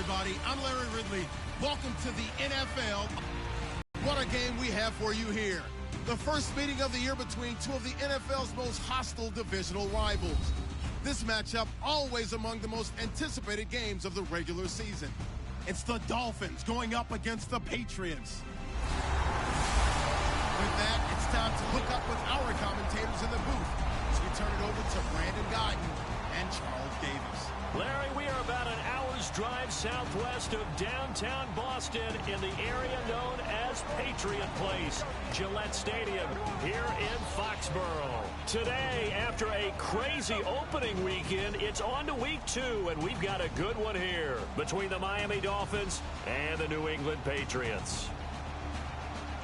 everybody. I'm Larry Ridley. Welcome to the NFL. What a game we have for you here. The first meeting of the year between two of the NFL's most hostile divisional rivals. This matchup always among the most anticipated games of the regular season. It's the Dolphins going up against the Patriots. With that, it's time to hook up with our commentators in the booth as we turn it over to Brandon Guyton and Charles Davis. Larry, we are about an hour's drive southwest of downtown Boston in the area known as Patriot Place, Gillette Stadium, here in Foxborough. Today, after a crazy opening weekend, it's on to week 2, and we've got a good one here between the Miami Dolphins and the New England Patriots.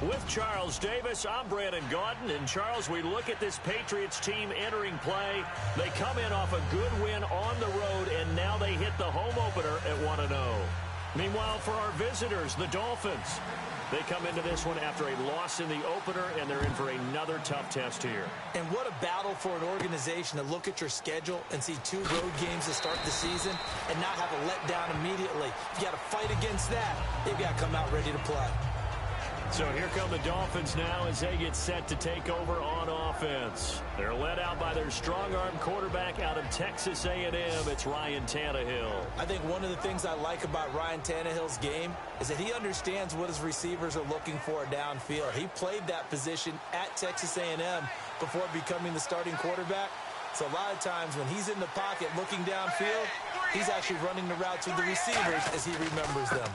With Charles Davis, I'm Brandon Guyton. And Charles, we look at this Patriots team entering play. They come in off a good win on the road, and now they hit the home opener at 1-0. Meanwhile, for our visitors, the Dolphins, they come into this one after a loss in the opener, and they're in for another tough test here. And what a battle for an organization to look at your schedule and see 2 road games to start the season and not have a letdown immediately. You got to fight against that. You've got to come out ready to play. So here come the Dolphins now as they get set to take over on offense. They're led out by their strong-arm quarterback out of Texas A&M. It's Ryan Tannehill. I think one of the things I like about Ryan Tannehill's game is that he understands what his receivers are looking for downfield. He played that position at Texas A&M before becoming the starting quarterback. So a lot of times when he's in the pocket looking downfield, he's actually running the routes with the receivers as he remembers them.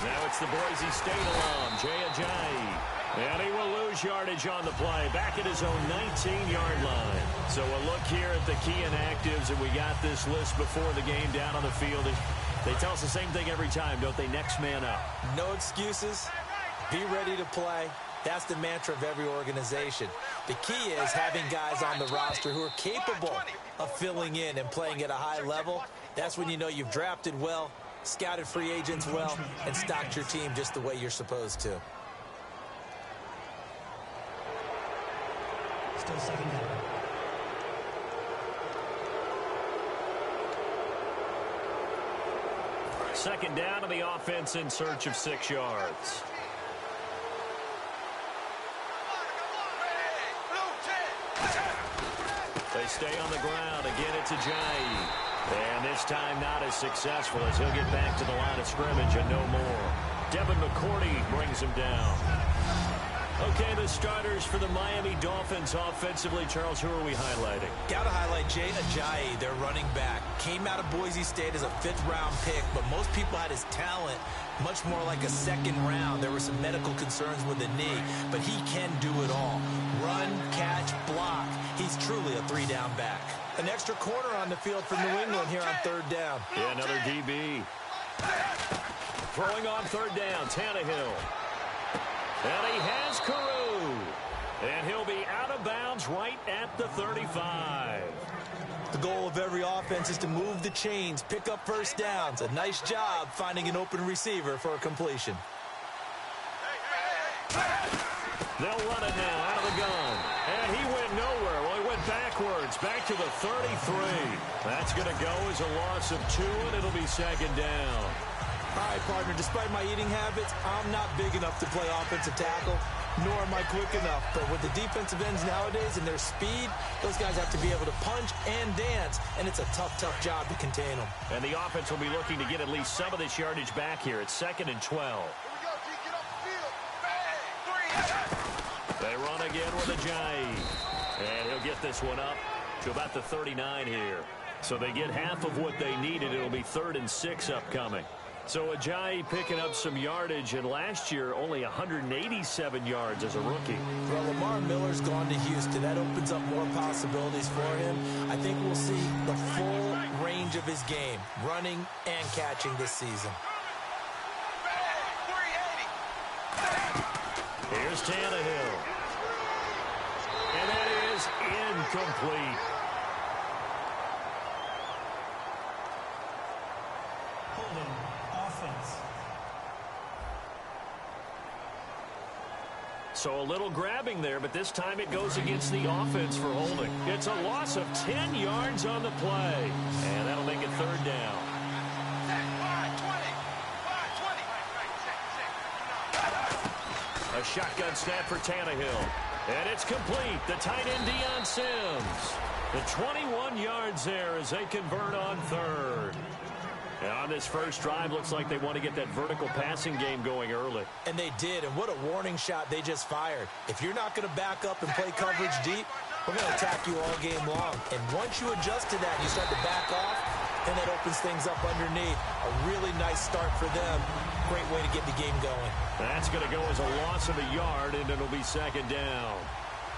Now it's the Boise State alum, Jay Ajayi. And he will lose yardage on the play, back at his own 19-yard line. So a look here at the key inactives, and we got this list before the game down on the field. They tell us the same thing every time, don't they? Next man up. No excuses. Be ready to play. That's the mantra of every organization. The key is having guys on the roster who are capable of filling in and playing at a high level. That's when you know you've drafted well, scouted free agents well, and stocked your team just the way you're supposed to. Still second down. Second down to the offense in search of 6 yards. They stay on the ground. Again, it's Ajayi. And this time not as successful as he'll get back to the line of scrimmage and no more. Devin McCourty brings him down. Okay, the starters for the Miami Dolphins offensively. Charles, who are we highlighting? Got to highlight Jay Ajayi, their running back. Came out of Boise State as a 5th-round pick, but most people had his talent much more like a 2nd round. There were some medical concerns with the knee, but he can do it all. Run, catch, block. He's truly a 3-down back. An extra corner on the field for New England here on 3rd down. Yeah, another DB. Throwing on 3rd down, Tannehill. And he has Carew. And he'll be out of bounds right at the 35. The goal of every offense is to move the chains, pick up first downs. A nice job finding an open receiver for a completion. They'll run it now out of the gun. And he went nowhere. Well, he went backwards, back to the 33. That's going to go as a loss of 2, and it'll be 2nd down. All right, partner, despite my eating habits, I'm not big enough to play offensive tackle, nor am I quick enough. But with the defensive ends nowadays and their speed, those guys have to be able to punch and dance, and it's a tough, tough job to contain them. And the offense will be looking to get at least some of this yardage back here. It's 2nd and 12. They run again with Ajayi. And he'll get this one up to about the 39 here. So they get half of what they needed. It'll be 3rd and 6 upcoming. So Ajayi picking up some yardage, and last year only 187 yards as a rookie. Well, Lamar Miller's gone to Houston. That opens up more possibilities for him. I think we'll see the full range of his game, running and catching this season. Here's Tannehill. And that is incomplete. Holding offense. So a little grabbing there, but this time it goes against the offense for holding. It's a loss of 10 yards on the play. And that'll make it 3rd down. A shotgun snap for Tannehill. And it's complete. The tight end, Deion Sims. The 21 yards there as they convert on third. And on this first drive, looks like they want to get that vertical passing game going early. And they did, and what a warning shot they just fired. If you're not going to back up and play coverage deep, we're going to attack you all game long. And once you adjust to that and you start to back off, then that opens things up underneath. A really nice start for them. Great way to get the game going. That's going to go as a loss of a yard, and it'll be second down.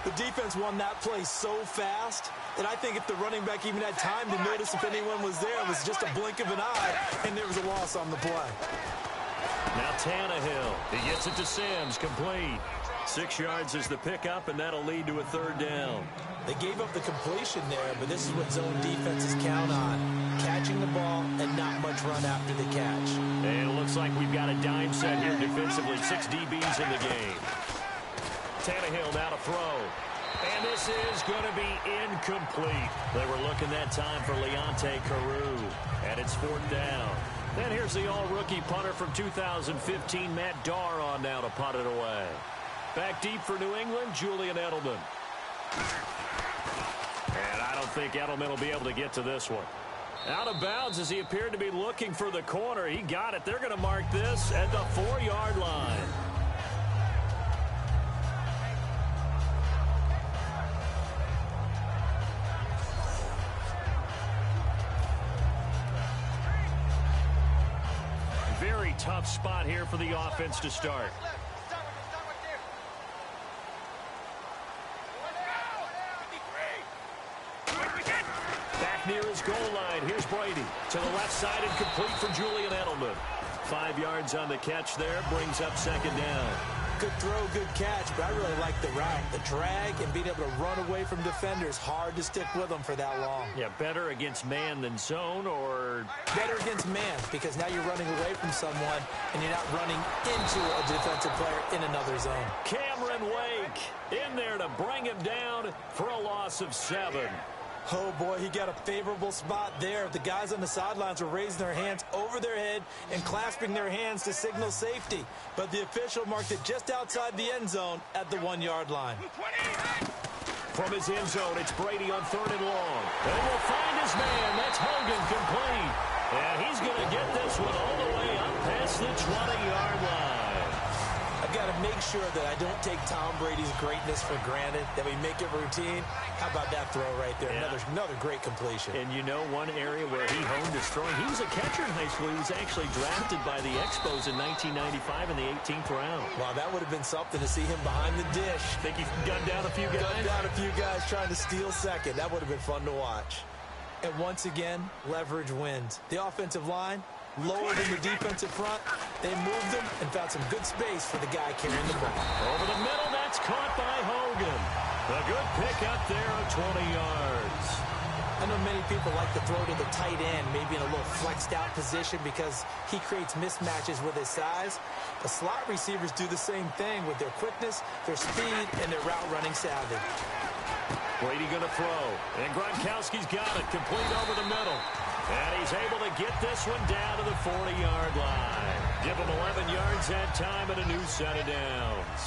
The defense won that play so fast that I think if the running back even had time to notice if anyone was there, it was just a blink of an eye, and there was a loss on the play. Now Tannehill. He gets it to Sims. Complete. 6 yards is the pickup, and that'll lead to a third down. They gave up the completion there, but this is what zone defenses count on. Catching the ball and not much run after the catch. And it looks like we've got a dime set here defensively. 6 DBs in the game. Tannehill now to throw. And this is going to be incomplete. They were looking that time for Leonte Carew. And it's fourth down. Then here's the all-rookie punter from 2015, Matt Darr, on now to punt it away. Back deep for New England, Julian Edelman. And I don't think Edelman will be able to get to this one. Out of bounds as he appeared to be looking for the corner. He got it. They're going to mark this at the 4-yard line. Very tough spot here for the offense to start. Back near his goal line. Here's Brady to the left side and complete for Julian Edelman. 5 yards on the catch there. Brings up second down. Good throw, good catch, but I really like the route. The drag and being able to run away from defenders. Hard to stick with them for that long. Yeah, better against man than zone, or better against man, because now you're running away from someone and you're not running into a defensive player in another zone. Cameron Wake in there to bring him down for a loss of 7. Oh, boy, he got a favorable spot there. The guys on the sidelines were raising their hands over their head and clasping their hands to signal safety. But the official marked it just outside the end zone at the 1-yard line. From his end zone, it's Brady on 3rd and long. They will find his man. That's Hogan, complete. And he's going to get this one all the way up past the 20-yard line. I've got to make sure that I don't take Tom Brady's greatness for granted, that we make it routine. How about that throw right there? Yeah. Another great completion. And you know one area where he honed his throwing, he was a catcher in high school. He was actually drafted by the Expos in 1995 in the 18th round. Wow, that would have been something to see him behind the dish. Think he gunned down a few guys? Gunned down a few guys trying to steal second. That would have been fun to watch. And once again, leverage wins. The offensive line, lower than the defensive front. They moved them and found some good space for the guy carrying the ball. Over the middle, that's caught by Hogan. A good pick up there of 20 yards. I know many people like to throw to the tight end, maybe in a little flexed out position because he creates mismatches with his size. The slot receivers do the same thing with their quickness, their speed, and their route running savvy. Brady going to throw, and Gronkowski's got it, complete over the middle. And he's able to get this one down to the 40-yard line. Give him 11 yards that time and a new set of downs.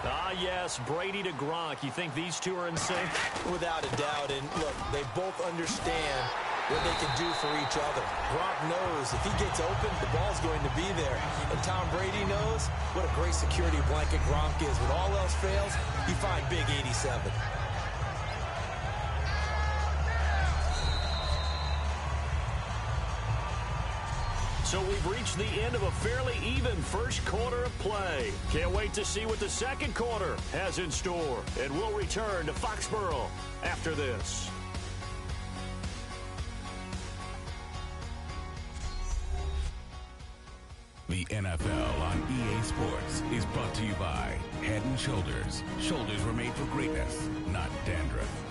Ah, yes, Brady to Gronk. You think these two are in sync? Without a doubt. And look, they both understand what they can do for each other. Gronk knows if he gets open, the ball's going to be there. And Tom Brady knows what a great security blanket Gronk is. When all else fails, you find Big 87. So we've reached the end of a fairly even first quarter of play. Can't wait to see what the second quarter has in store. And we'll return to Foxborough after this. The NFL on EA Sports is brought to you by Head & Shoulders. Shoulders were made for greatness, not dandruff.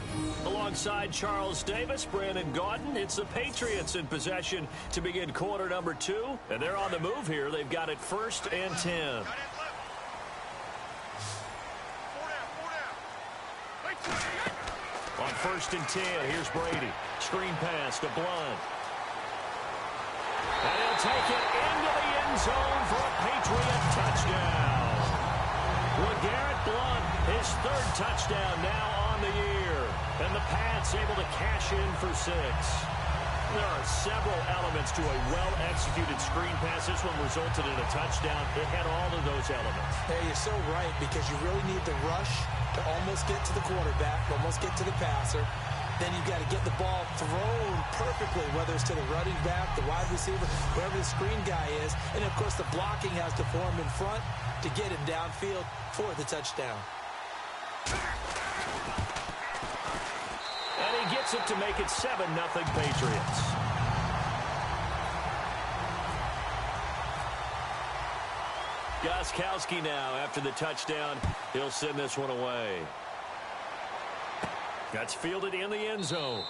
Alongside Charles Davis, Brandon Gaudin, it's the Patriots in possession to begin quarter number 2. And they're on the move here. They've got it 1st and 10. On 1st and 10, here's Brady. Screen pass to Blunt. And he'll take it into the end zone for a Patriot touchdown. LeGarrette Blount, his third touchdown now on the year. And the Pats able to cash in for 6. There are several elements to a well-executed screen pass. This one resulted in a touchdown. It had all of those elements. Hey, you're so right, because you really need the rush to almost get to the quarterback, almost get to the passer. Then you've got to get the ball thrown perfectly, whether it's to the running back, the wide receiver, wherever the screen guy is. And, of course, the blocking has to form in front to get him downfield for the touchdown. And he gets it to make it 7-0 Patriots. Gostkowski now after the touchdown. He'll send this one away. That's fielded in the end zone.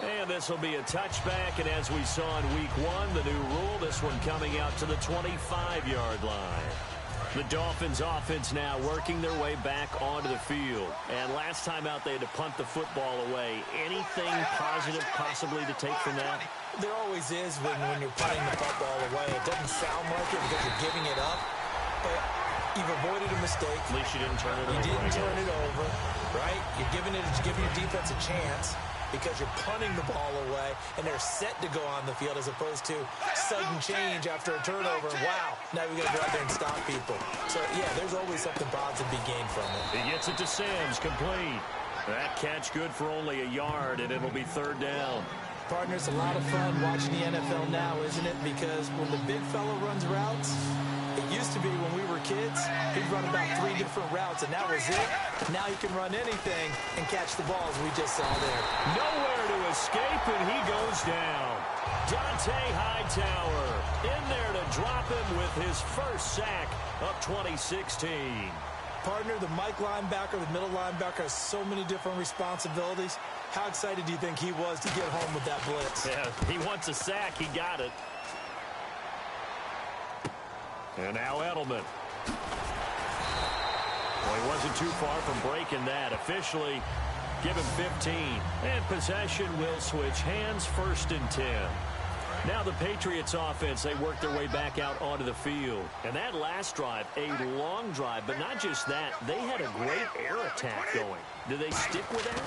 And this will be a touchback. And as we saw in week 1, the new rule, this one coming out to the 25-yard line. The Dolphins offense now working their way back onto the field. And last time out, they had to punt the football away. Anything positive possibly to take from that? There always is when you're punting the football away. It doesn't sound like it because you're giving it up. But you've avoided a mistake. At least you didn't turn it over. You didn't turn it over, right? You're giving your defense a chance because you're punting the ball away, and they're set to go on the field as opposed to sudden change after a turnover. Wow, now we've got to go out there and stop people. So, yeah, there's always something positive to be gained from it. He gets it to Sims, complete. That catch good for only a yard, and it'll be 3rd down. Partner, it's a lot of fun watching the NFL now, isn't it? Because when the big fella runs routes, it used to be when we were kids, he'd run about 3 different routes, and that was it. Now he can run anything and catch the balls we just saw there. Nowhere to escape, and he goes down. Dante Hightower in there to drop him with his first sack of 2016. Partner, the Mike linebacker, the middle linebacker, has so many different responsibilities. How excited do you think he was to get home with that blitz? Yeah, he wants a sack. He got it. And now Edelman. Well, he wasn't too far from breaking that. Officially, give him 15. And possession will switch hands, 1st and 10. Now the Patriots offense, they work their way back out onto the field. And that last drive, a long drive, but not just that. They had a great air attack going. Do they stick with that?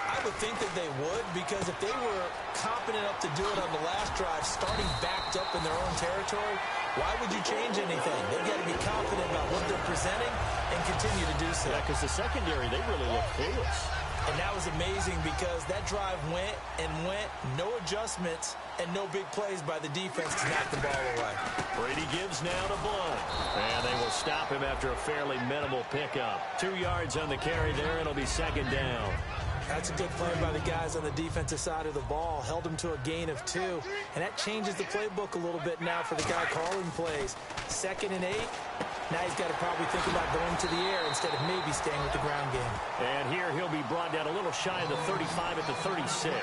I would think that they would, because if they were confident enough to do it on the last drive, starting backed up in their own territory, why would you change anything? They've got to be confident about what they're presenting and continue to do so. Yeah, because the secondary, they really look clueless. And that was amazing because that drive went and went, no adjustments, and no big plays by the defense to knock the ball away. Brady gives now to Blount. And they will stop him after a fairly minimal pickup. 2 yards on the carry there, and it'll be 2nd down. That's a good play by the guys on the defensive side of the ball. Held him to a gain of 2. And that changes the playbook a little bit now for the guy calling plays. 2nd and 8. Now he's got to probably think about going to the air instead of maybe staying with the ground game. And here he'll be brought down a little shy of the 35 at the 36.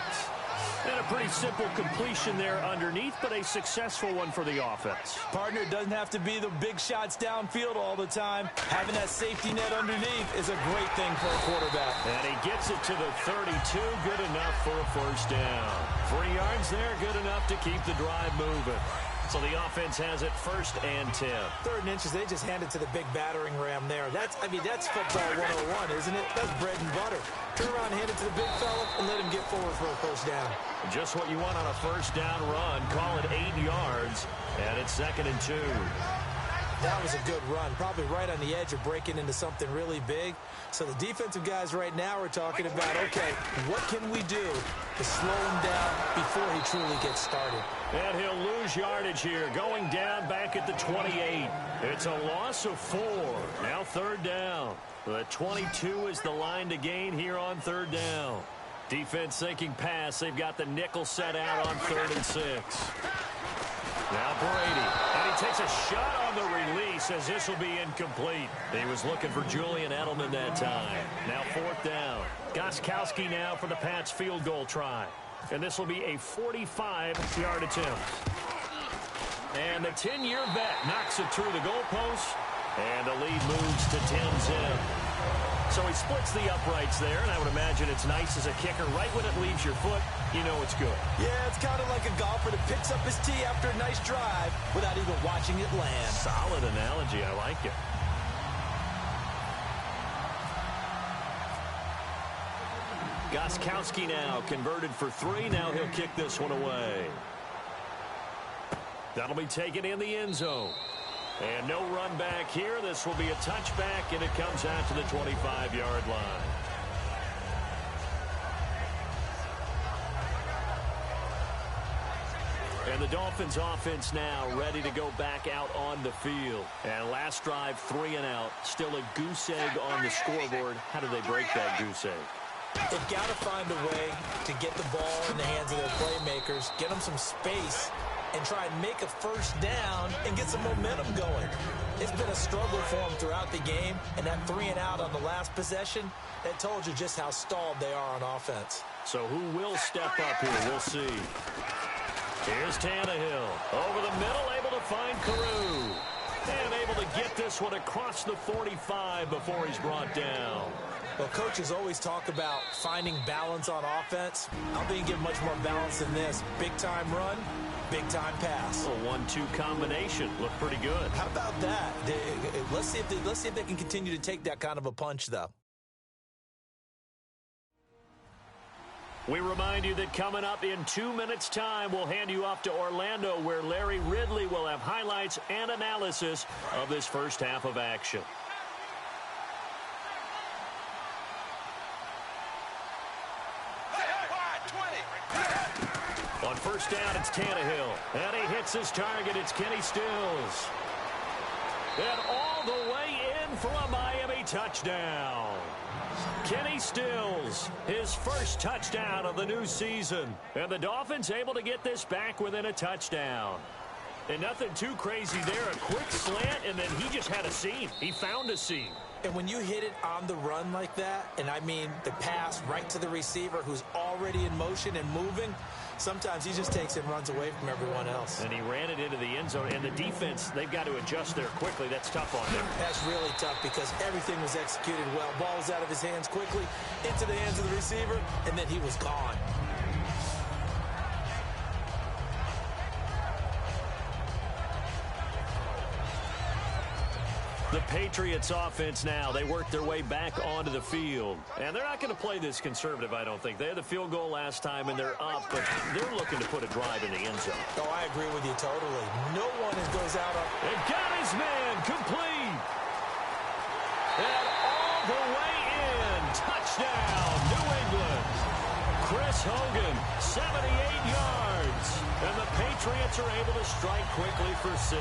And a pretty simple completion there underneath, but a successful one for the offense. Partner, it doesn't have to be the big shots downfield all the time. Having that safety net underneath is a great thing for a quarterback. And he gets it to the 32, good enough for a 1st down. 3 yards there, good enough to keep the drive moving. So the offense has it 1st and 10. 3rd and inches, they just hand it to the big battering ram there. That's football 101, isn't it? That's bread and butter. Turn around, hand it to the big fella, and let him get forward for a 1st down. Just what you want on a 1st down run. Call it 8 yards, and it's 2nd and 2. That was a good run, probably right on the edge of breaking into something really big. So the defensive guys right now are talking about, okay, what can we do to slow him down before he truly gets started? And he'll lose yardage here, going down back at the 28. It's a loss of 4. Now 3rd down. The 22 is the line to gain here on 3rd down. Defense thinking pass. They've got the nickel set out on 3rd and 6. Now Brady, and he takes a shot on the release as this will be incomplete. He was looking for Julian Edelman that time. Now 4th down. Gostkowski now for the Pats field goal try. And this will be a 45-yard attempt. And the 10-year bet knocks it through the goalpost, and the lead moves to 10-zip. So he splits the uprights there, and I would imagine it's nice as a kicker. Right when it leaves your foot, you know it's good. Yeah, it's kind of like a golfer that picks up his tee after a nice drive without even watching it land. Solid analogy. I like it. Gostkowski now converted for 3. Now he'll kick this one away. That'll be taken in the end zone. And no run back here. This will be a touchback, and it comes out to the 25-yard line. And the Dolphins offense now ready to go back out on the field. And last drive, 3 and out. Still a goose egg on the scoreboard. How do they break that goose egg? They've got to find a way to get the ball in the hands of their playmakers, get them some space, and try and make a first down and get some momentum going. It's been a struggle for them throughout the game, and that 3 and out on the last possession, that told you just how stalled they are on offense. So who will step up here? We'll see. Here's Tannehill. Over the middle, able to find Carew. And able to get this one across the 45 before he's brought down. Well, coaches always talk about finding balance on offense. I don't think you get much more balance than this. Big-time run, big-time pass. A 1-2 combination. Looked pretty good. How about that? Let's see if they can continue to take that kind of a punch, though. We remind you that coming up in 2 minutes' time, we'll hand you off to Orlando, where Larry Ridley will have highlights and analysis of this first half of action. On first down, it's Tannehill. And he hits his target. It's Kenny Stills. And all the way in for a Miami touchdown. Kenny Stills, his first touchdown of the new season. And the Dolphins able to get this back within a touchdown. And nothing too crazy there. A quick slant, and then he just had a seam. He found a seam. And when you hit it on the run like that, and I mean the pass right to the receiver who's already in motion and moving, sometimes he just takes it and runs away from everyone else. And he ran it into the end zone. And the defense, they've got to adjust there quickly. That's tough on them. That's really tough because everything was executed well. Ball was out of his hands quickly, into the hands of the receiver, and then he was gone. The Patriots offense now, they work their way back onto the field. And they're not going to play this conservative, I don't think. They had the field goal last time, and they're up, but they're looking to put a drive in the end zone. Oh, I agree with you totally. No one goes out on... And got his man complete. And all the way in. Touchdown, New England. Chris Hogan, 78 yards. And the Patriots are able to strike quickly for 6.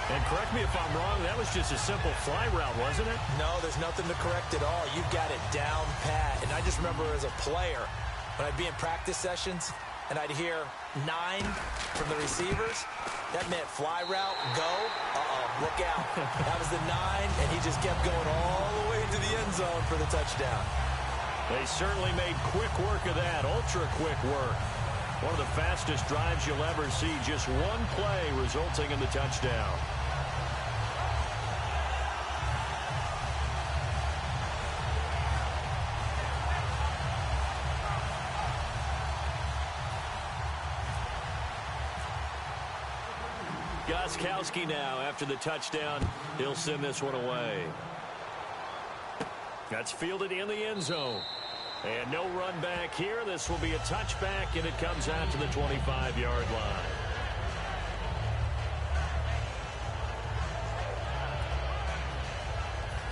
And correct me if I'm wrong, that was just a simple fly route, wasn't it? No, there's nothing to correct at all. You've got it down pat. And I just remember as a player, when I'd be in practice sessions and I'd hear 9 from the receivers, that meant fly route, go, look out. That was the 9, and he just kept going all the way into the end zone for the touchdown. They certainly made quick work of that, ultra-quick work. One of the fastest drives you'll ever see, just one play resulting in the touchdown. Gostkowski now, after the touchdown, he'll send this one away. That's fielded in the end zone. And no run back here. This will be a touchback, and it comes out to the 25-yard line.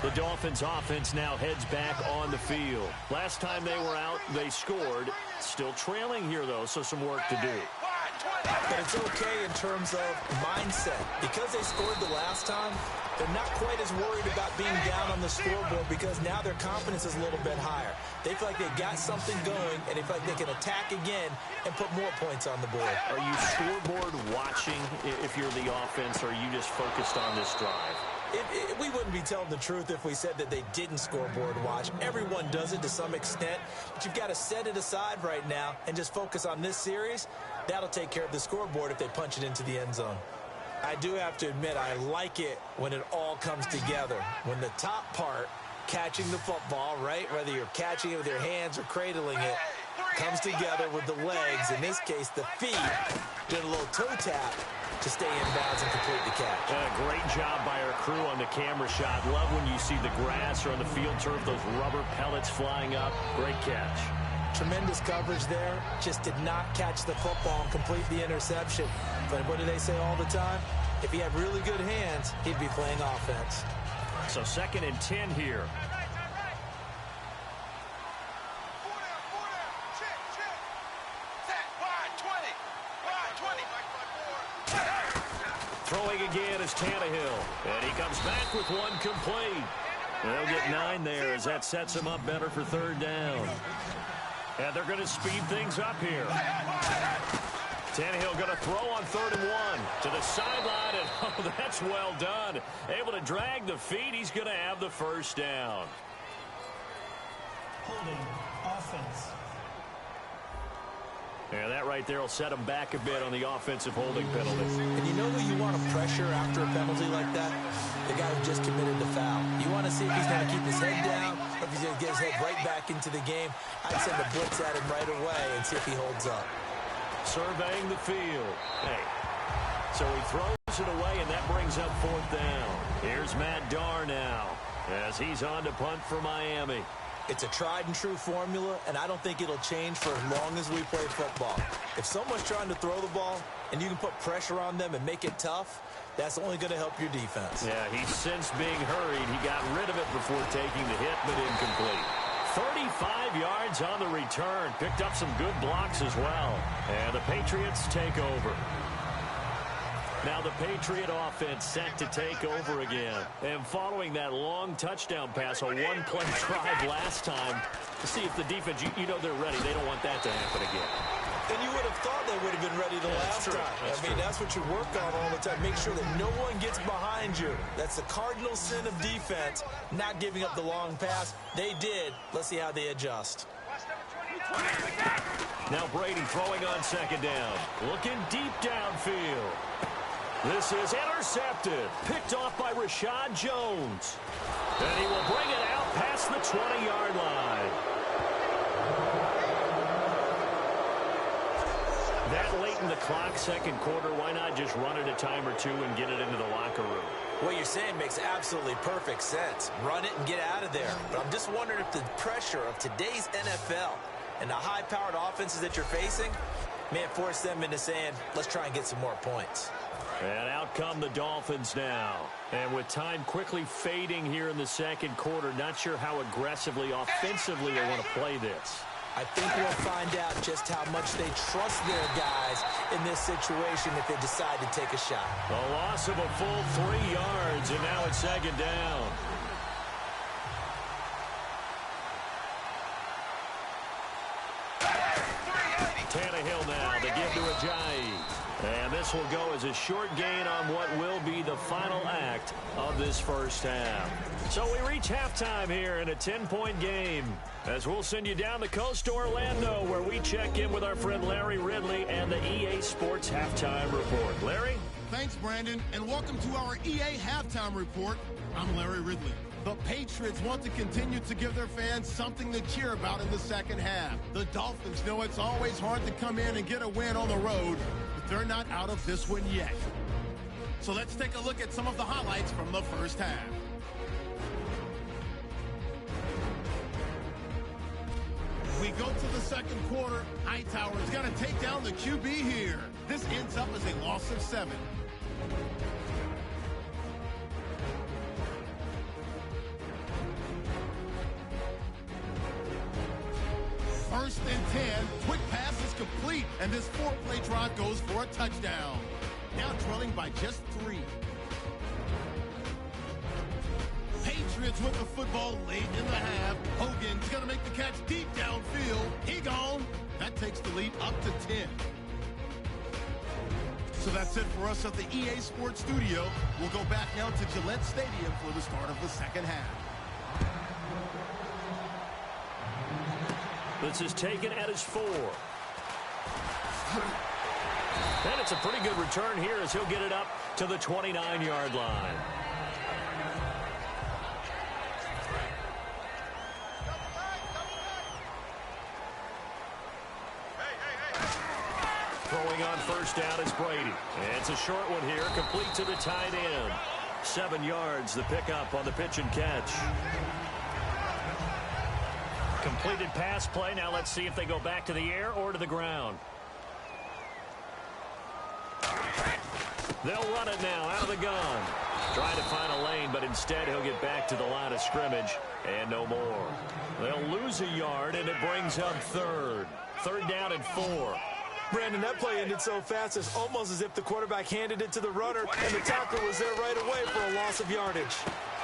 The Dolphins offense now heads back on the field. Last time they were out, they scored. Still trailing here, though, so some work to do. But it's okay in terms of mindset. Because they scored the last time, they're not quite as worried about being down on the scoreboard because now their confidence is a little bit higher. They feel like they've got something going, and they feel like they can attack again and put more points on the board. Are you scoreboard watching if you're the offense, or are you just focused on this drive? We wouldn't be telling the truth if we said that they didn't scoreboard watch. Everyone does it to some extent, but you've got to set it aside right now and just focus on this series. That'll take care of the scoreboard if they punch it into the end zone. I do have to admit, I like it when it all comes together. When the top part, catching the football, right, whether you're catching it with your hands or cradling it, comes together with the legs, in this case the feet, did a little toe tap, to stay in bounds and complete the catch. Great job by our crew on the camera shot. Love when you see the grass or on the field turf, those rubber pellets flying up. Great catch. Tremendous coverage there. Just did not catch the football and complete the interception. But what do they say all the time? If he had really good hands, he'd be playing offense. So 2nd and 10 here. Throwing again is Tannehill. And he comes back with one complete. And they'll get 9 there as that sets him up better for 3rd down. And they're going to speed things up here. Tannehill going to throw on 3rd and 1 to the sideline. And oh, that's well done. Able to drag the feet. He's going to have the 1st down. Holding offense. Yeah, that right there will set him back a bit on the offensive holding penalty. And you know who you want to pressure after a penalty like that? The guy who just committed the foul. You want to see if he's going to keep his head down or if he's going to get his head right back into the game. I'd send a blitz at him right away and see if he holds up. Surveying the field. Hey. So he throws it away, and that brings up 4th down. Here's Matt Darr now as he's on to punt for Miami. It's a tried-and-true formula, and I don't think it'll change for as long as we play football. If someone's trying to throw the ball and you can put pressure on them and make it tough, that's only going to help your defense. Yeah, he sensed being hurried. He got rid of it before taking the hit, but incomplete. 35 yards on the return. Picked up some good blocks as well. And the Patriots take over. Now the Patriot offense set to take over again. And following that long touchdown pass, a one-play drive last time, to see if the defense, you know they're ready. They don't want that to happen again. And you would have thought they would have been ready the last time. That's what you work on all the time. Make sure that no one gets behind you. That's the cardinal sin of defense, not giving up the long pass. They did. Let's see how they adjust. Now Brady throwing on 2nd down. Looking deep downfield. This is intercepted. Picked off by Rashad Jones. And he will bring it out past the 20-yard line. That late in the clock, 2nd quarter, why not just run it a time or two and get it into the locker room? What you're saying makes absolutely perfect sense. Run it and get out of there. But I'm just wondering if the pressure of today's NFL and the high-powered offenses that you're facing may have forced them into saying, let's try and get some more points. And out come the Dolphins now. And with time quickly fading here in the 2nd quarter, not sure how aggressively, offensively they want to play this. I think we'll find out just how much they trust their guys in this situation if they decide to take a shot. A loss of a full 3 yards, and now it's 2nd down. Tannehill now, they give to Ajayi. And this will go as a short gain on what will be the final act of this 1st half. So we reach halftime here in a 10-point game, as we'll send you down the coast to Orlando, where we check in with our friend Larry Ridley and the EA Sports Halftime Report. Larry? Thanks, Brandon, and welcome to our EA Halftime Report. I'm Larry Ridley. The Patriots want to continue to give their fans something to cheer about in the 2nd half. The Dolphins know it's always hard to come in and get a win on the road, but they're not out of this one yet. So let's take a look at some of the highlights from the 1st half. We go to the 2nd quarter. Hightower's got to take down the QB here. This ends up as a loss of 7. First and 10, quick pass is complete, and this 4-play drive goes for a touchdown. Now trailing by just 3. Patriots with the football late in the half. Hogan's going to make the catch deep downfield. He gone. That takes the lead up to 10. So that's it for us at the EA Sports Studio. We'll go back now to Gillette Stadium for the start of the 2nd half. This is taken at his 4. And it's a pretty good return here as he'll get it up to the 29-yard line. Throwing on first down is Brady. And it's a short one here, complete to the tight end. 7 yards, the pickup on the pitch and catch. Completed pass play. Now let's see if they go back to the air or to the ground. They'll run it now out of the gun. Trying to find a lane, but instead he'll get back to the line of scrimmage and no more. They'll lose a yard, and it brings up third. Third down and 4. Brandon, that play ended so fast, it's almost as if the quarterback handed it to the runner, and the tackler was there right away for a loss of yardage.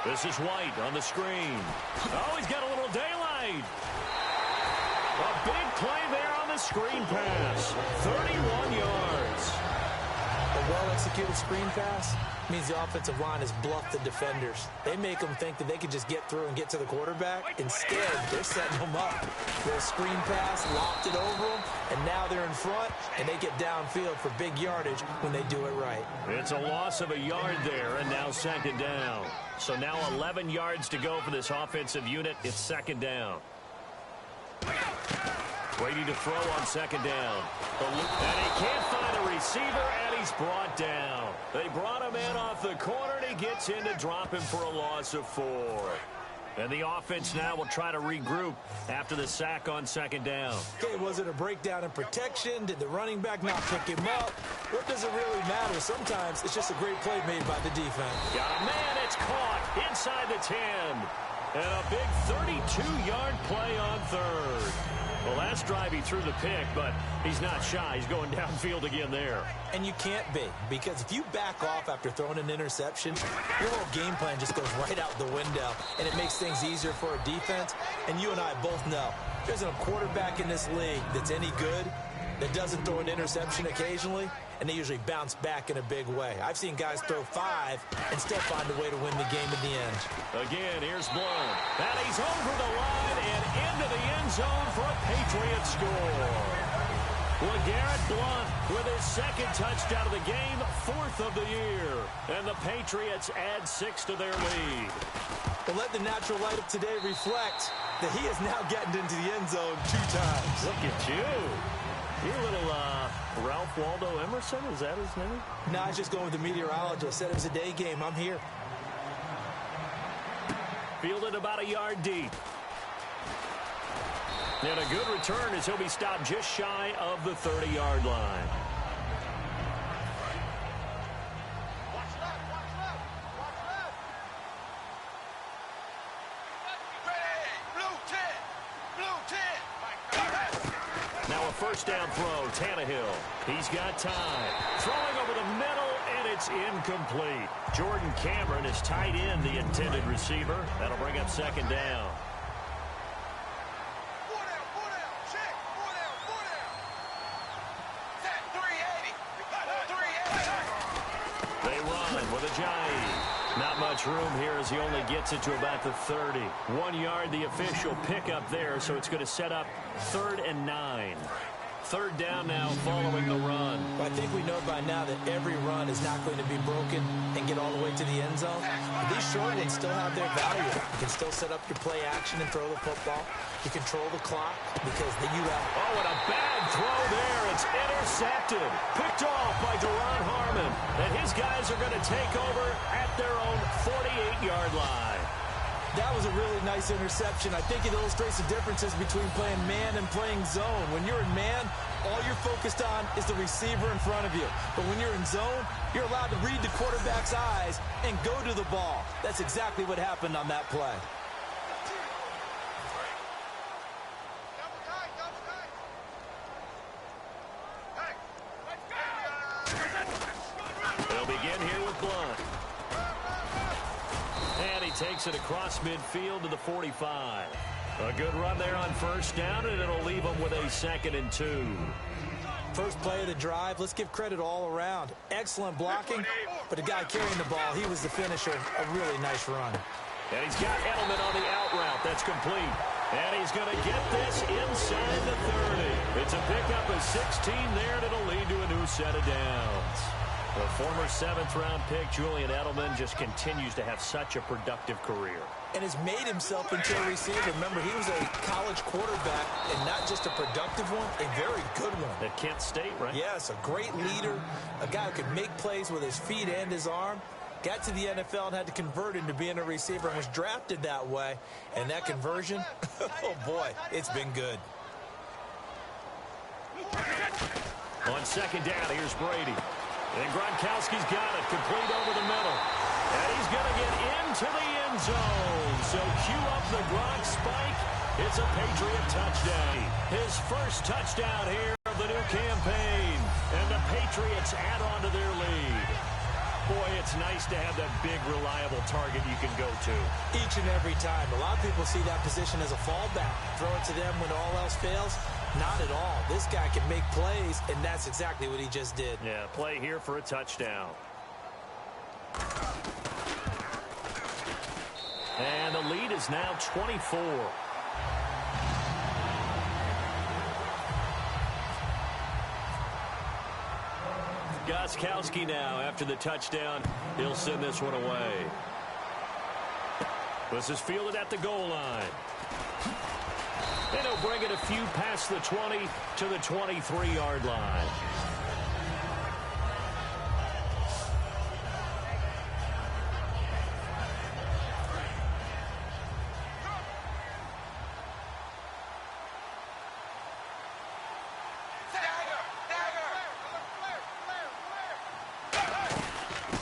This is White on the screen. Oh, he's got a little daylight. A big play there on the screen pass. 31 yards. A well-executed screen pass means the offensive line has bluffed the defenders. They make them think that they can just get through and get to the quarterback. Instead, they're setting them up. Little screen pass, lopped it over them, and now they're in front, and they get downfield for big yardage when they do it right. It's a loss of a yard there, and now second down. So now 11 yards to go for this offensive unit. It's second down. Brady to throw on second down. And he can't find a receiver, and he's brought down. They brought him in off the corner, and he gets in to drop him for a loss of 4. And the offense now will try to regroup after the sack on second down. Okay, was it a breakdown in protection? Did the running back not pick him up? What does it really matter? Sometimes it's just a great play made by the defense. Got a man, it's caught inside the 10. And a big 32-yard play on third. Well, last drive he threw the pick, but he's not shy. He's going downfield again there. And you can't be, because if you back off after throwing an interception, your whole game plan just goes right out the window, and it makes things easier for a defense. And you and I both know there isn't a quarterback in this league that's any good that doesn't throw an interception occasionally, and they usually bounce back in a big way. I've seen guys throw 5 and still find a way to win the game in the end. Again, here's Blown. And he's over the line and into the end zone for a Patriots score. LeGarrette Blount with his second touchdown of the game, 4th of the year. And the Patriots add 6 to their lead. Well, let the natural light of today reflect that he is now getting into the end zone 2 times. Look at you. You little Ralph Waldo Emerson, is that his name? No, I was just going with the meteorologist. Said it was a day game. I'm here. Fielded about a yard deep. And a good return as he'll be stopped just shy of the 30-yard line. First down throw, Tannehill. He's got time. Throwing over the middle, and it's incomplete. Jordan Cameron is tight end, the intended receiver. That'll bring up second down. They run with Ajayi. Not much room here as he only gets it to about the 30. 1 yard, the official pickup there, so it's going to set up 3rd and 9. Third down now following the run. I think we know by now that every run is not going to be broken and get all the way to the end zone. But these short ones still have their value. You can still set up your play action and throw the football. You control the clock because then you have... Oh, and a bad throw there. It's intercepted. Picked off by Duron Harmon. And his guys are going to take over at their own 48-yard line. That was a really nice interception. I think it illustrates the differences between playing man and playing zone. When you're in man, all you're focused on is the receiver in front of you. But when you're in zone, you're allowed to read the quarterback's eyes and go to the ball. That's exactly what happened on that play. They'll begin here with Blount. And he takes it across midfield to the 45. A good run there on first down, and it'll leave him with a 2nd and 2. First play of the drive, let's give credit all around. Excellent blocking, but the guy carrying the ball, he was the finisher. A really nice run. And he's got Edelman on the out route. That's complete. And he's going to get this inside the 30. It's a pickup of 16 there, and it'll lead to a new set of downs. The former 7th-round pick, Julian Edelman, just continues to have such a productive career. And has made himself into a receiver. Remember, he was a college quarterback, and not just a productive one, a very good one. At Kent State, right? Yes, a great leader, a guy who could make plays with his feet and his arm. Got to the NFL and had to convert into being a receiver and was drafted that way. And that conversion, oh boy, it's been good. On second down, here's Brady. And Gronkowski's got it, complete over the middle. And he's going to get into the end zone. So cue up the Gronk spike. It's a Patriot touchdown. His first touchdown here of the new campaign. And the Patriots add on to their lead. Boy, it's nice to have that big, reliable target you can go to. Each and every time. A lot of people see that position as a fallback. Throw it to them when all else fails. Not at all. This guy can make plays, and that's exactly what he just did. Yeah, play here for a touchdown. And the lead is now 24. Gostkowski now after the touchdown. He'll send this one away. This is fielded at the goal line. And he'll bring it a few past the 20 to the 23-yard line.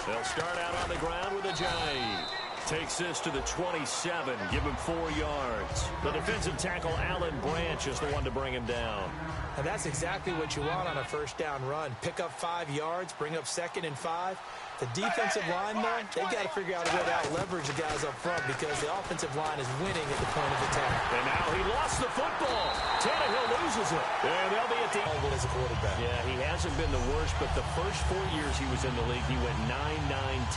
They'll start out on the ground with a Ajayi. Takes this to the 27. Give him 4 yards. The defensive tackle, Alan Branch, is the one to bring him down. And that's exactly what you want on a first down run. Pick up 5 yards, bring up 2nd and 5. The defensive line, though, they've got to figure out a way to out-leverage the guys up front because the offensive line is winning at the point of attack. And now he lost the football. Tannehill loses it. And they'll be at the end as a quarterback. Yeah, he hasn't been the worst, but the first 4 years he was in the league, he went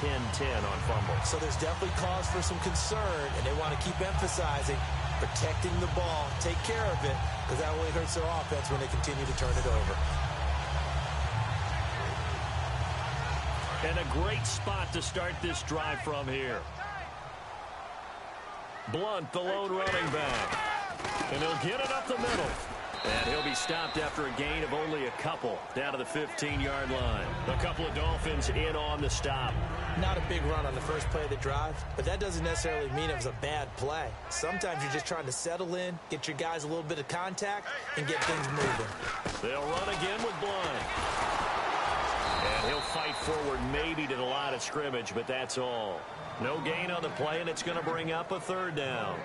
9-9-10-10 on fumbles. So there's definitely cause for some concern, and they want to keep emphasizing protecting the ball, take care of it, because that only hurts their offense when they continue to turn it over. And a great spot to start this drive from here. Blunt, the lone running back. And he'll get it up the middle. And he'll be stopped after a gain of only a couple down to the 15-yard line. A couple of Dolphins in on the stop. Not a big run on the first play of the drive, but that doesn't necessarily mean it was a bad play. Sometimes you're just trying to settle in, get your guys a little bit of contact, and get things moving. They'll run again with Blunt. And he'll fight forward maybe to the line of scrimmage, but that's all. No gain on the play, and it's going to bring up a 3rd down.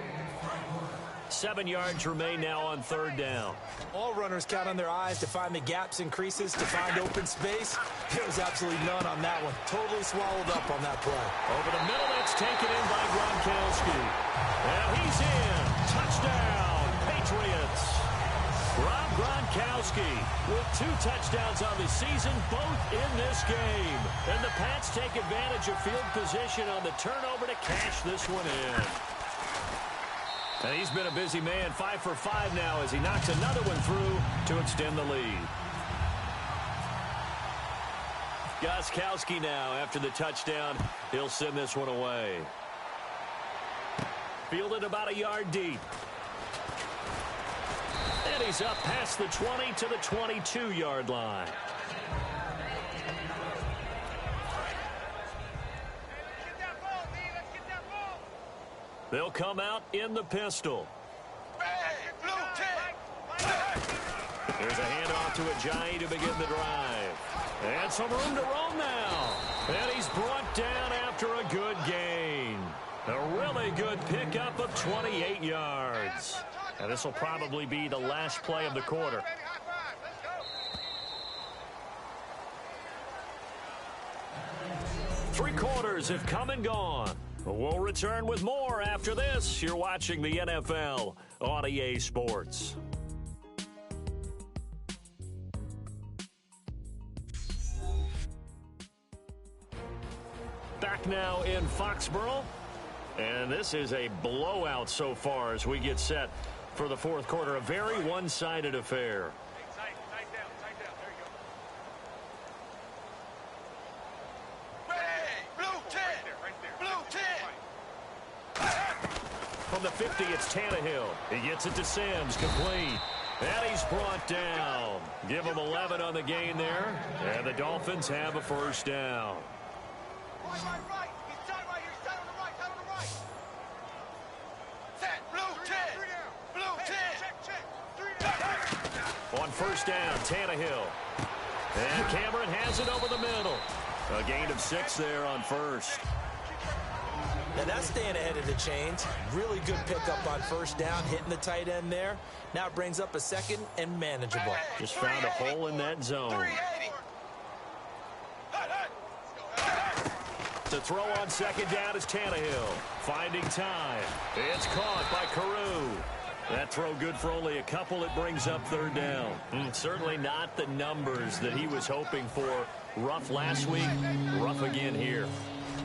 7 yards remain now on 3rd down. All runners count on their eyes to find the gaps and creases, to find open space. There was absolutely none on that one. Totally swallowed up on that play. Over the middle, it's taken in by Gronkowski. And he's in. Touchdown, Patriots. Rob Gronkowski with 2 touchdowns on the season, both in this game. And the Pats take advantage of field position on the turnover to cash this one in. And he's been a busy man, 5 for 5 now as he knocks another one through to extend the lead. Gostkowski now after the touchdown. He'll send this one away. Fielded about a yard deep. And he's up past the 20 to the 22-yard line. They'll come out in the pistol. There's a handoff to Ajayi to begin the drive. And some room to roam now. And he's brought down after a good gain. A really good pickup of 28 yards. And this will probably be the last play of the quarter. Three quarters have come and gone. We'll return with more after this. You're watching the NFL on EA Sports. Back now in Foxborough. And this is a blowout so far as we get set for the fourth quarter. A very one-sided affair. From the 50, it's Tannehill. He gets it to Sims, complete. And he's brought down. Give him 11 on the gain there. And the Dolphins have a first down. Right. He's tight right here. He's tight on the right. Tight on the right. Set. Blue 10. Blue 10. Check. On first down, Tannehill. And Cameron has it over the middle. A gain of 6 there on first. Now that's staying ahead of the chains. Really good pickup on first down, hitting the tight end there. Now it brings up a second and manageable. Just found a hole in that zone. To throw on second down is Tannehill. Finding time. It's caught by Carew. That throw good for only a couple. It brings up third down. Certainly not the numbers that he was hoping for. Rough last week, rough again here.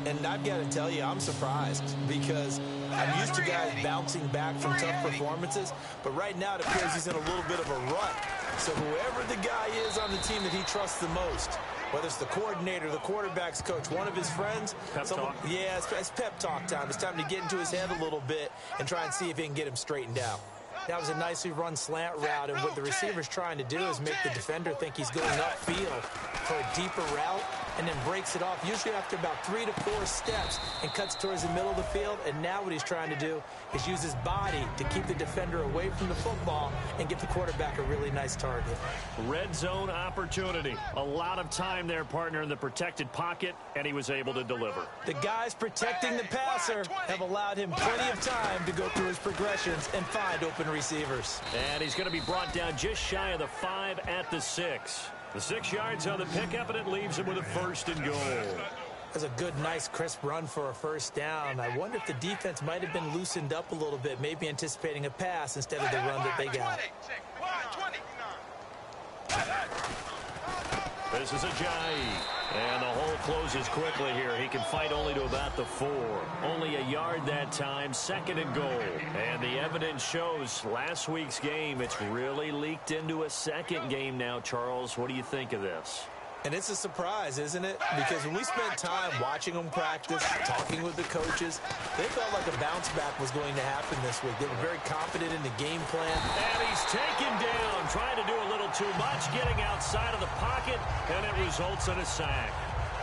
And I've got to tell you, I'm surprised because I'm used to guys bouncing back from tough performances, but right now it appears he's in a little bit of a rut. So whoever the guy is on the team that he trusts the most, whether it's the coordinator, the quarterback's coach, one of his friends. Pep talk. Yeah, it's pep talk time. It's time to get into his head a little bit and try and see if he can get him straightened out. That was a nicely run slant route, and what the receiver's trying to do is make the defender think he's going upfield for a deeper route and then breaks it off, usually after about 3 to 4 steps, and cuts towards the middle of the field. And now what he's trying to do is use his body to keep the defender away from the football and give the quarterback a really nice target. Red zone opportunity. A lot of time there, partner, in the protected pocket, and he was able to deliver. The guys protecting the passer have allowed him plenty of time to go through his progressions and find open receivers. And he's going to be brought down just shy of the 5 at the 6. The 6 yards on the pickup, and it leaves him with a first and goal. That's a good, nice, crisp run for a first down. I wonder if the defense might have been loosened up a little bit, maybe anticipating a pass instead of the run that they got. This is Ajayi. And the hole closes quickly here. He can fight only to about the 4. Only a yard that time, second and goal. And the evidence shows last week's game, it's really leaked into a second game now, Charles. What do you think of this? And it's a surprise, isn't it? Because when we spent time watching them practice, talking with the coaches, they felt like a bounce back was going to happen this week. They were very confident in the game plan. And he's taken down, trying to do a little too much, getting outside of the pocket, and it results in a sack.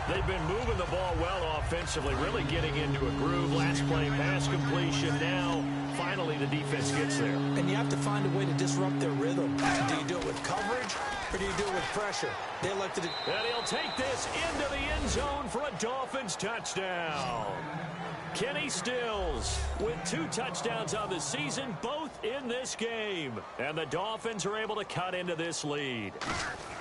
They've been moving the ball well offensively, really getting into a groove. Last play, pass completion. Now, finally, the defense gets there. And you have to find a way to disrupt their rhythm. Do you do it with coverage, or do you do it with pressure? They elected it. And he'll take this into the end zone for a Dolphins touchdown. Kenny Stills with 2 touchdowns on the season, both in this game. And the Dolphins are able to cut into this lead.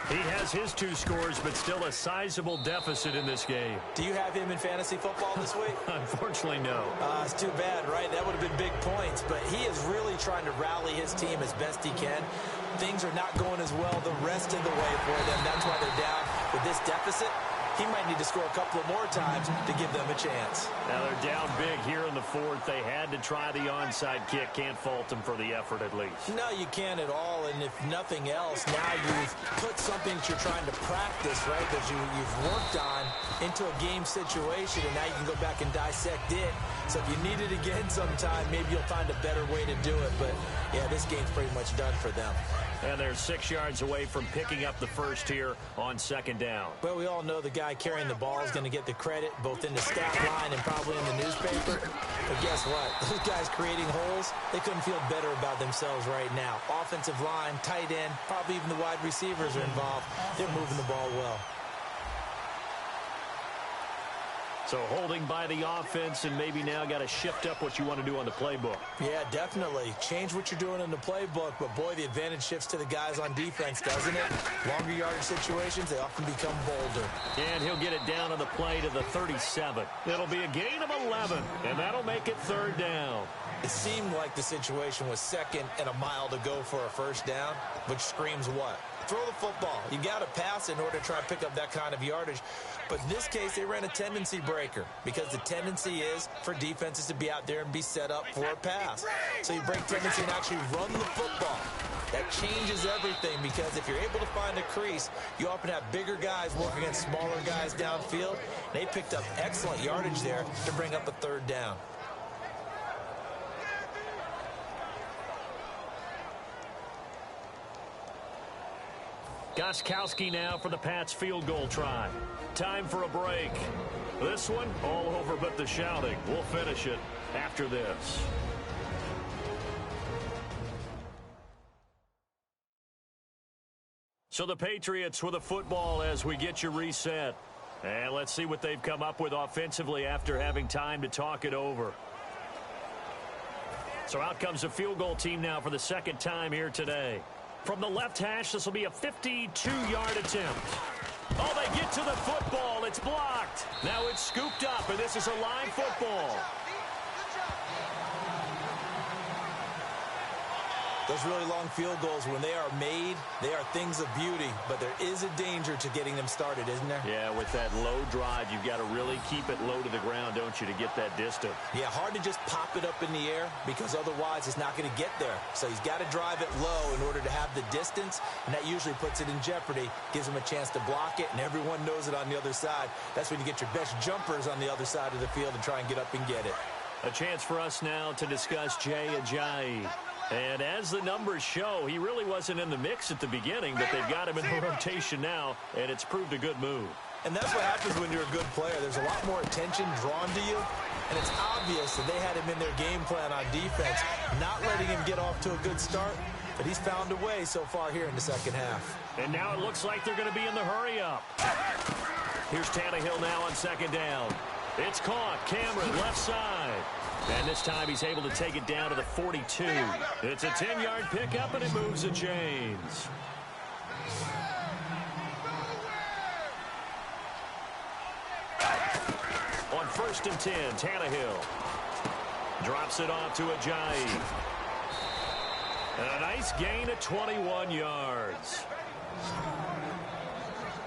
He has his 2 scores, but still a sizable deficit in this game. Do you have him in fantasy football this week? Unfortunately, no. It's too bad, right? That would have been big points, but he is really trying to rally his team as best he can. Things are not going as well the rest of the way for them. That's why they're down with this deficit. He might need to score a couple of more times to give them a chance. Now they're down big here in the 4th. They had to try the onside kick. Can't fault them for the effort at least. No, you can't at all. And if nothing else, now you've put something that you're trying to practice, right, that you've worked on into a game situation, and now you can go back and dissect it. So if you need it again sometime, maybe you'll find a better way to do it. But, yeah, this game's pretty much done for them. And they're 6 yards away from picking up the first here on second down. Well, we all know the guy carrying the ball is going to get the credit, both in the stat line and probably in the newspaper. But guess what? Those guys creating holes, they couldn't feel better about themselves right now. Offensive line, tight end, probably even the wide receivers are involved. They're moving the ball well. So holding by the offense, and maybe now got to shift up what you want to do on the playbook. Yeah, definitely. Change what you're doing in the playbook, but boy, the advantage shifts to the guys on defense, doesn't it? Longer yardage situations, they often become bolder. And he'll get it down on the play to the 37. It'll be a gain of 11, and that'll make it third down. It seemed like the situation was second and a mile to go for a first down, which screams what? Throw the football. You got to pass in order to try and pick up that kind of yardage. But in this case, they ran a tendency breaker because the tendency is for defenses to be out there and be set up for a pass. So you break tendency and actually run the football. That changes everything because if you're able to find a crease, you often have bigger guys working against smaller guys downfield. They picked up excellent yardage there to bring up a third down. Gostkowski now for the Pats field goal try. Time for a break. This one, all over but the shouting. We'll finish it after this. So the Patriots with a football as we get you reset. And let's see what they've come up with offensively after having time to talk it over. So out comes a field goal team now for the second time here today. From the left hash, this will be a 52-yard attempt. Oh, they get to the football. It's blocked. Now it's scooped up, and this is a live football. Those really long field goals, when they are made, they are things of beauty, but there is a danger to getting them started, isn't there? Yeah, with that low drive, you've got to really keep it low to the ground, don't you, to get that distance? Yeah, hard to just pop it up in the air because otherwise it's not going to get there. So he's got to drive it low in order to have the distance, and that usually puts it in jeopardy, gives him a chance to block it, and everyone knows it on the other side. That's when you get your best jumpers on the other side of the field and try and get up and get it. A chance for us now to discuss Jay Ajayi. And as the numbers show, he really wasn't in the mix at the beginning, but they've got him in the rotation now, and it's proved a good move. And that's what happens when you're a good player. There's a lot more attention drawn to you, and it's obvious that they had him in their game plan on defense, not letting him get off to a good start, but he's found a way so far here in the second half. And now it looks like they're going to be in the hurry-up. Here's Tannehill now on second down. It's caught. Cameron, left side. And this time he's able to take it down to the 42. It's a 10-yard pickup, and it moves the chains. On 1st and 10, Tannehill drops it off to Ajayi. And a nice gain at 21 yards.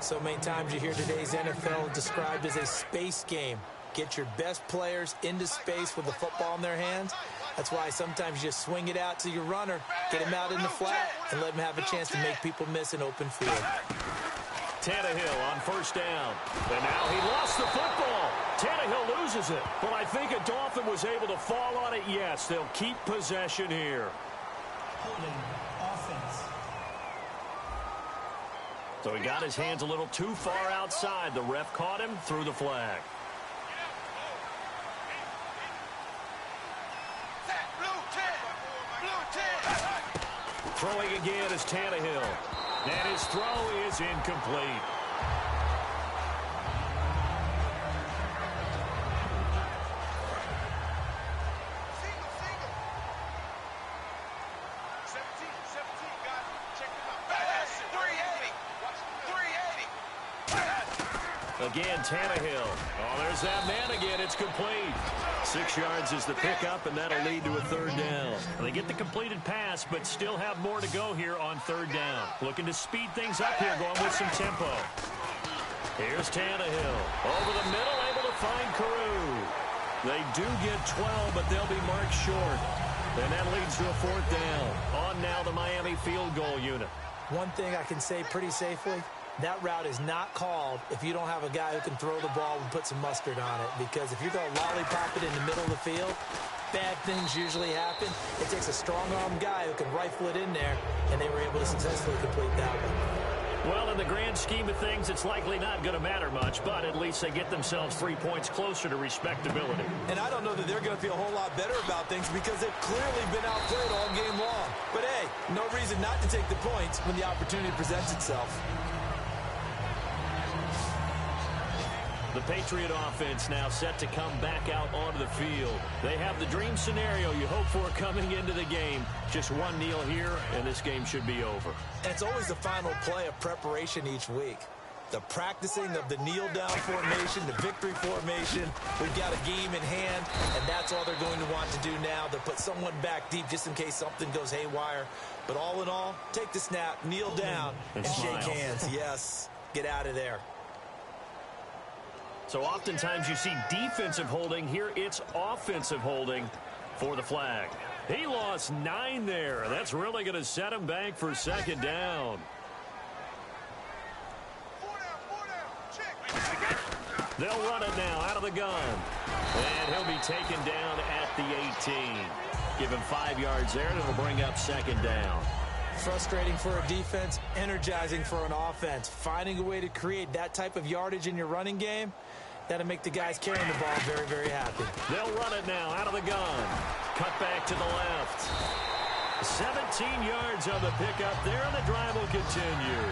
So many times you hear today's NFL described as a space game. Get your best players into space with the football in their hands. That's why sometimes you just swing it out to your runner, get him out in the flat, and let him have a chance to make people miss an open field. Tannehill on 1st down. And now he lost the football. Tannehill loses it. But I think a Dolphin was able to fall on it. Yes, they'll keep possession here. Holding offense. So he got his hands a little too far outside. The ref caught him, threw the flag. Throwing again is Tannehill. And his throw is incomplete. Again, Tannehill. Oh, there's that man again. It's complete. 6 yards is the pickup, and that'll lead to a 3rd down. They get the completed pass, but still have more to go here on 3rd down. Looking to speed things up here, going with some tempo. Here's Tannehill. Over the middle, able to find Carew. They do get 12, but they'll be marked short. And that leads to a 4th down. On now the Miami field goal unit. One thing I can say pretty safely, that route is not called if you don't have a guy who can throw the ball and put some mustard on it. Because if you're going to lollipop it in the middle of the field, bad things usually happen. It takes a strong-arm guy who can rifle it in there, and they were able to successfully complete that one. Well, in the grand scheme of things, it's likely not going to matter much, but at least they get themselves 3 points closer to respectability. And I don't know that they're going to feel a whole lot better about things because they've clearly been outplayed all game long. But, hey, no reason not to take the points when the opportunity presents itself. The Patriot offense now set to come back out onto the field. They have the dream scenario you hope for coming into the game. Just one kneel here, and this game should be over. And it's always the final play of preparation each week. The practicing of the kneel-down formation, the victory formation. We've got a game in hand, and that's all they're going to want to do now. They'll put someone back deep just in case something goes haywire. But all in all, take the snap, kneel down, and shake hands. Yes, get out of there. So oftentimes you see defensive holding. Here it's offensive holding for the flag. He lost 9 there. That's really going to set him back for 2nd down. They'll run it now out of the gun. And he'll be taken down at the 18. Give him 5 yards there, and it'll bring up 2nd down. Frustrating for a defense, energizing for an offense. Finding a way to create that type of yardage in your running game, that'll make the guys carrying the ball very, very happy. They'll run it now out of the gun. Cut back to the left. 17 yards on the pickup there, and the drive will continue.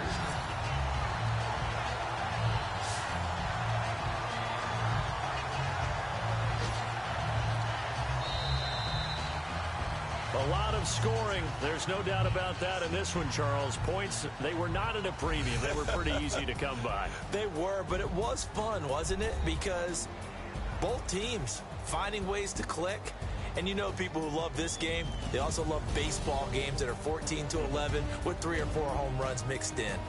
A lot of scoring. There's no doubt about that in this one, Charles. Points, they were not at a premium. They were pretty easy to come by. They were, but it was fun, wasn't it? Because both teams finding ways to click. And you know people who love this game, they also love baseball games that are 14-11 with 3 or 4 home runs mixed in.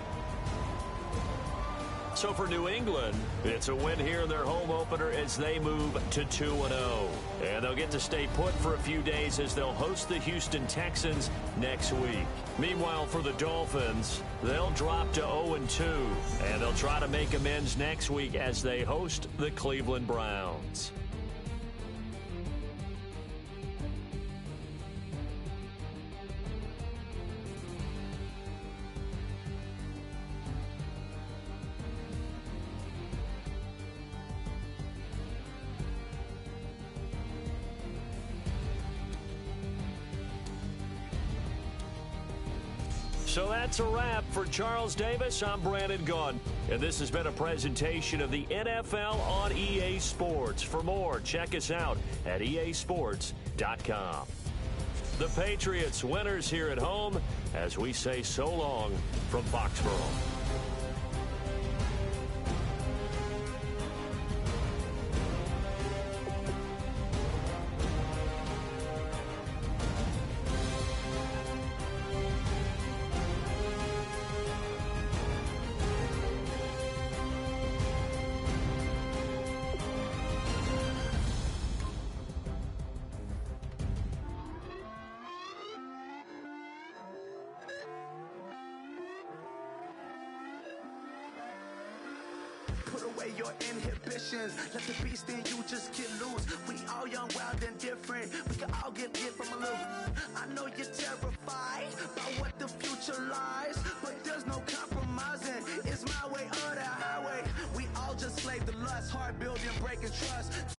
So for New England, it's a win here in their home opener as they move to 2-0. And they'll get to stay put for a few days as they'll host the Houston Texans next week. Meanwhile, for the Dolphins, they'll drop to 0-2. And they'll try to make amends next week as they host the Cleveland Browns. So that's a wrap. For Charles Davis, I'm Brandon Gunn. And this has been a presentation of the NFL on EA Sports. For more, check us out at easports.com. The Patriots winners here at home as we say so long from Foxborough. Put away your inhibitions. Let the beast in you just get loose. We all young, wild, and different. We can all get hit from a little. I know you're terrified by what the future lies, but there's no compromising. It's my way or the highway. We all just slave the lust, hard building, breaking trust.